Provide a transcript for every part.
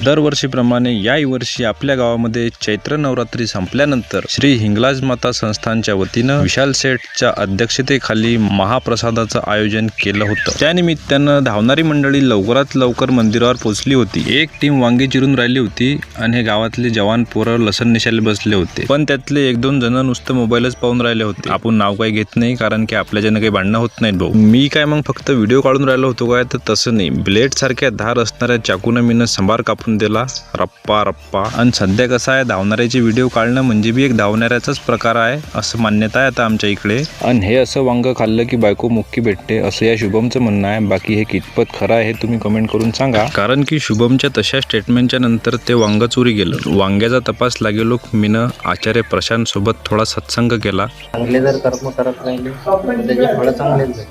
दरवर्षीप्रमाणे याही वर्षी आपल्या गावामध्ये चैत्र नवरात्री संपल्यानंतर श्री हिंगलाज माता संस्थानच्या वतीनं विशाल सेठच्या अध्यक्षतेखाली महाप्रसादाचं आयोजन केलं होतं। त्यानिमित्तानं धावणारी मंडळी लवकरात लवकर मंदिरावर पोहोचली होती। एक टीम वांगी चिरून राहिली होती आणि हे गावातले जवान पोरं लसण निशाले बसले होते, पण त्यातले एक दोन जण नुसतं मोबाईलच पाहून राहिले होते। आपण नाव काही घेत नाही कारण की आपल्याच्यानं काही भांडणं होत नाहीत भाऊ। मी काय मग फक्त व्हिडिओ काढून राहिलो होतो काय, तर तसं नाही। ब्लेड सारख्या धार असणाऱ्या चाकूनं मीनं संभार कापून दिला रप्पा रप्पा। आणि सध्या कसं आहे, धावणाऱ्याचे व्हिडिओ काढणं म्हणजे बी एक धावणाऱ्याचाच प्रकार आहे असं मान्यता आहे आता आमच्या इकडे। आणि हे असं वांग खाल्लं की बायको मुक्की भेटते असं या शुभमचं म्हणणं आहे। बाकी हे कितपत खरं आहे तुम्ही कमेंट करून सांगा, कारण की शुभमच्या तशा स्टेटमेंटच्या नंतर ते वांग चोरी गेलं। वांग्याचा तपास लागेलो मीनं आचार्य प्रशांत सोबत थोडा सत्संग केला। चांगले जर कर्म करत राहिले त्याचे फळ चांगलेच आहे।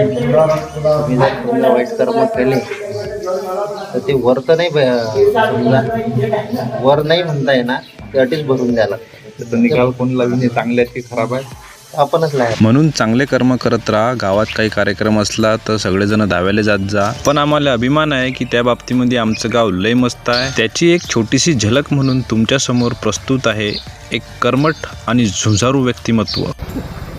तुम्ही जर समजा वाईट कर्म केले तर ते वर तर नाही वर नाही म्हणता येणार, ते अटीच भरून द्यायला लागतं। निकाल कोण लावून चांगले आहेत की खराब आहे आपणच नाही। म्हणून चांगले कर्म करत राहा। गावात काही कार्यक्रम असला तर सगळेजण धावायला जात जा। पण आम्हाला अभिमान आहे की त्या बाबतीमध्ये आमचं गाव लय मस्त आहे। त्याची एक छोटीशी झलक म्हणून तुमच्या समोर प्रस्तुत आहे एक कर्मठ आणि झुंजारू व्यक्तिमत्व।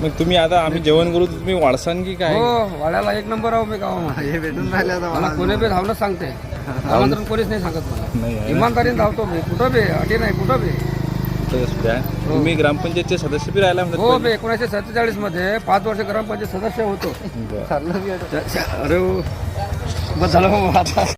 मग तुम्ही आता आम्ही जेवण करू तुम्ही वाढसान की काय? हो, वाड्याला एक नंबर आहो मी गावामध्ये। हे भेटून राहिले मला कोणी बी धावणं सांगते, आमंत्रण कोणीच नाही सांगत मला। इमानदारीने धावतो मी, कुठं बी अटी नाही, कुठं बी। तुम्ही ग्रामपंचायतचे सदस्य बी राहिला म्हणतात? हो, मी 1947 मध्ये 5 वर्ष ग्रामपंचायत सदस्य होतो। अरे बस झालं आता।